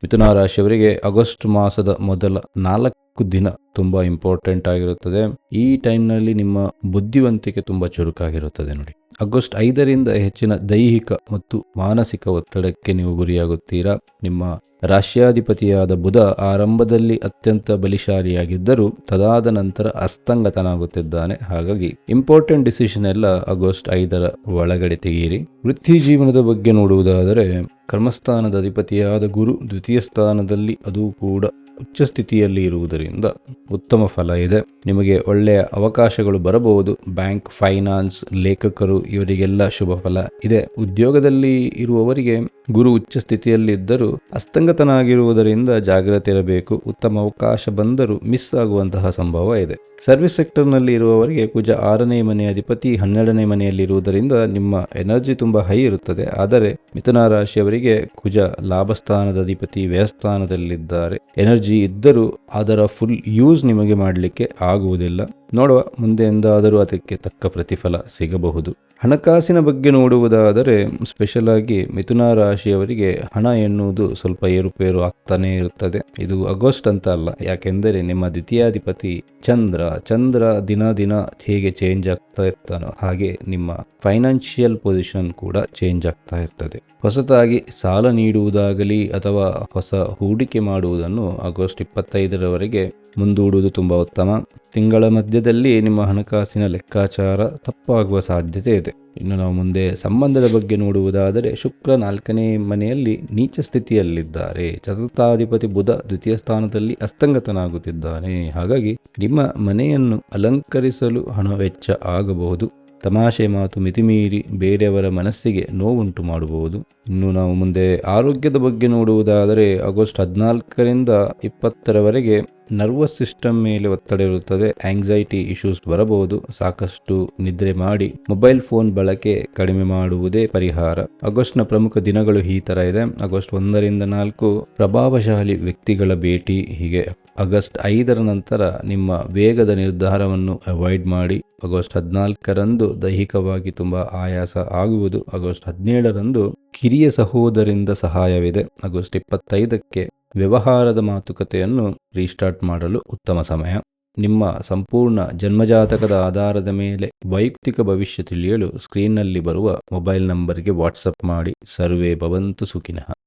ಮಿಥುನ ರಾಶಿಯವರಿಗೆ ಆಗಸ್ಟ್ ಮಾಸದ ಮೊದಲ 4 ದಿನ ತುಂಬಾ ಇಂಪಾರ್ಟೆಂಟ್ ಆಗಿರುತ್ತದೆ. ಈ ಟೈಮ್ನಲ್ಲಿ ನಿಮ್ಮ ಬುದ್ಧಿವಂತಿಕೆ ತುಂಬಾ ಚುರುಕಾಗಿರುತ್ತದೆ ನೋಡಿ. ಆಗಸ್ಟ್ 5ರಿಂದ ಹೆಚ್ಚಿನ ದೈಹಿಕ ಮತ್ತು ಮಾನಸಿಕ ಒತ್ತಡಕ್ಕೆ ನೀವು ಗುರಿಯಾಗುತ್ತೀರಾ. ನಿಮ್ಮ ರಾಶ್ಯಾಧಿಪತಿಯಾದ ಬುಧ ಆರಂಭದಲ್ಲಿ ಅತ್ಯಂತ ಬಲಿಶಾಲಿಯಾಗಿದ್ದರೂ ತದಾದ ನಂತರ ಅಸ್ತಂಗತನಾಗುತ್ತಿದ್ದಾನೆ. ಹಾಗಾಗಿ ಇಂಪಾರ್ಟೆಂಟ್ ಡಿಸಿಷನ್ ಎಲ್ಲ ಆಗಸ್ಟ್ 5ರ ಒಳಗಡೆ ತೆಗೆಯಿರಿ. ವೃತ್ತಿ ಜೀವನದ ಬಗ್ಗೆ ನೋಡುವುದಾದರೆ ಕರ್ಮಸ್ಥಾನದ ಅಧಿಪತಿಯಾದ ಗುರು ದ್ವಿತೀಯ ಸ್ಥಾನದಲ್ಲಿ, ಅದು ಕೂಡ ಉಚ್ಚ ಸ್ಥಿತಿಯಲ್ಲಿ ಇರುವುದರಿಂದ ಉತ್ತಮ ಫಲ ಇದೆ. ನಿಮಗೆ ಒಳ್ಳೆಯ ಅವಕಾಶಗಳು ಬರಬಹುದು. ಬ್ಯಾಂಕ್, ಫೈನಾನ್ಸ್, ಲೇಖಕರು ಇವರಿಗೆಲ್ಲ ಶುಭ ಫಲ ಇದೆ. ಉದ್ಯೋಗದಲ್ಲಿ ಇರುವವರಿಗೆ ಗುರು ಉಚ್ಚ ಸ್ಥಿತಿಯಲ್ಲಿದ್ದರೂ ಅಸ್ತಂಗತನಾಗಿರುವುದರಿಂದ ಜಾಗ್ರತೆ ಇರಬೇಕು. ಉತ್ತಮ ಅವಕಾಶ ಬಂದರೂ ಮಿಸ್ ಆಗುವಂತಹ ಸಂಭವ ಇದೆ. ಸರ್ವಿಸ್ ಸೆಕ್ಟರ್ನಲ್ಲಿ ಇರುವವರಿಗೆ ಕುಜ 6ನೇ ಮನೆಯ ಅಧಿಪತಿ 12ನೇ ಮನೆಯಲ್ಲಿರುವುದರಿಂದ ನಿಮ್ಮ ಎನರ್ಜಿ ತುಂಬ ಹೈ ಇರುತ್ತದೆ. ಆದರೆ ಮಿಥುನ ರಾಶಿಯವರಿಗೆ ಕುಜ ಲಾಭಸ್ಥಾನದ ಅಧಿಪತಿ ವ್ಯಯಸ್ಥಾನದಲ್ಲಿದ್ದಾರೆ. ಎನರ್ಜಿ ಇದ್ದರೂ ಅದರ ಫುಲ್ ಯೂಸ್ ನಿಮಗೆ ಮಾಡಲಿಕ್ಕೆ ಆಗುವುದಿಲ್ಲ. ನೋಡುವ, ಮುಂದೆ ಎಂದಾದರೂ ಅದಕ್ಕೆ ತಕ್ಕ ಪ್ರತಿಫಲ ಸಿಗಬಹುದು. ಹಣಕಾಸಿನ ಬಗ್ಗೆ ನೋಡುವುದಾದರೆ ಸ್ಪೆಷಲ್ ಆಗಿ ಮಿಥುನ ರಾಶಿಯವರಿಗೆ ಹಣ ಎನ್ನುವುದು ಸ್ವಲ್ಪ ಏರುಪೇರು ಆಗ್ತಾನೆ ಇರುತ್ತದೆ. ಇದು ಆಗಸ್ಟ್ ಅಂತ ಅಲ್ಲ, ಯಾಕೆಂದರೆ ನಿಮ್ಮ ದ್ವಿತೀಯಾಧಿಪತಿ ಚಂದ್ರ ದಿನ ದಿನ ಹೇಗೆ ಚೇಂಜ್ ಆಗ್ತಾ ಇರ್ತಾನೋ ಹಾಗೆ ನಿಮ್ಮ ಫೈನಾನ್ಷಿಯಲ್ ಪೊಸಿಷನ್ ಕೂಡ ಚೇಂಜ್ ಆಗ್ತಾ ಇರ್ತದೆ. ಹೊಸತಾಗಿ ಸಾಲ ನೀಡುವುದಾಗಲಿ ಅಥವಾ ಹೊಸ ಹೂಡಿಕೆ ಮಾಡುವುದನ್ನು ಆಗಸ್ಟ್ 25ರವರೆಗೆ ಮುಂದೂಡುವುದು ತುಂಬ ಉತ್ತಮ. ತಿಂಗಳ ಮಧ್ಯದಲ್ಲಿ ನಿಮ್ಮ ಹಣಕಾಸಿನ ಲೆಕ್ಕಾಚಾರ ತಪ್ಪಾಗುವ ಸಾಧ್ಯತೆ ಇದೆ. ಇನ್ನು ನಾವು ಮುಂದೆ ಸಂಬಂಧದ ಬಗ್ಗೆ ನೋಡುವುದಾದರೆ ಶುಕ್ರ 4ನೇ ಮನೆಯಲ್ಲಿ ನೀಚ ಸ್ಥಿತಿಯಲ್ಲಿದ್ದಾರೆ. ಚತುರ್ಥಾಧಿಪತಿ ಬುಧ ದ್ವಿತೀಯ ಸ್ಥಾನದಲ್ಲಿ ಅಸ್ತಂಗತನಾಗುತ್ತಿದ್ದಾನೆ. ಹಾಗಾಗಿ ನಿಮ್ಮ ಮನೆಯನ್ನು ಅಲಂಕರಿಸಲು ಹಣ ವೆಚ್ಚ ಆಗಬಹುದು. ತಮಾಷೆ ಮಾತು ಮಿತಿಮೀರಿ ಬೇರೆಯವರ ಮನಸ್ಸಿಗೆ ನೋವುಂಟು ಮಾಡಬಹುದು. ಇನ್ನು ನಾವು ಮುಂದೆ ಆರೋಗ್ಯದ ಬಗ್ಗೆ ನೋಡುವುದಾದರೆ ಆಗಸ್ಟ್ 14ರಿಂದ 20ರವರೆಗೆ ನರ್ವಸ್ ಸಿಸ್ಟಮ್ ಮೇಲೆ ಒತ್ತಡ ಇರುತ್ತದೆ. ಆಂಗ್ಸೈಟಿ ಇಶ್ಯೂಸ್ ಬರಬಹುದು. ಸಾಕಷ್ಟು ನಿದ್ರೆ ಮಾಡಿ ಮೊಬೈಲ್ ಫೋನ್ ಬಳಕೆ ಕಡಿಮೆ ಮಾಡುವುದೇ ಪರಿಹಾರ. ಆಗಸ್ಟ್ನ ಪ್ರಮುಖ ದಿನಗಳು ಈ ಥರ ಇದೆ. ಆಗಸ್ಟ್ 1ರಿಂದ 4 ಪ್ರಭಾವಶಾಲಿ ವ್ಯಕ್ತಿಗಳ ಭೇಟಿ. ಹೀಗೆ ಆಗಸ್ಟ್ 5ರ ನಂತರ ನಿಮ್ಮ ವೇಗದ ನಿರ್ಧಾರವನ್ನು ಅವಾಯ್ಡ್ ಮಾಡಿ. ಆಗಸ್ಟ್ 14ರಂದು ದೈಹಿಕವಾಗಿ ತುಂಬ ಆಯಾಸ ಆಗುವುದು. ಆಗಸ್ಟ್ 17ರಂದು ಕಿರಿಯ ಸಹೋದರಿಂದ ಸಹಾಯವಿದೆ. ಆಗಸ್ಟ್ 25ಕ್ಕೆ ವ್ಯವಹಾರದ ಮಾತುಕತೆಯನ್ನು ರೀಸ್ಟಾರ್ಟ್ ಮಾಡಲು ಉತ್ತಮ ಸಮಯ. ನಿಮ್ಮ ಸಂಪೂರ್ಣ ಜನ್ಮಜಾತಕದ ಆಧಾರದ ಮೇಲೆ ವೈಯಕ್ತಿಕ ಭವಿಷ್ಯ ತಿಳಿಯಲು ಸ್ಕ್ರೀನ್ನಲ್ಲಿ ಬರುವ ಮೊಬೈಲ್ ನಂಬರ್ಗೆ ವಾಟ್ಸಪ್ ಮಾಡಿ. ಸರ್ವೇ ಭವಂತು ಸುಖಿನಃ.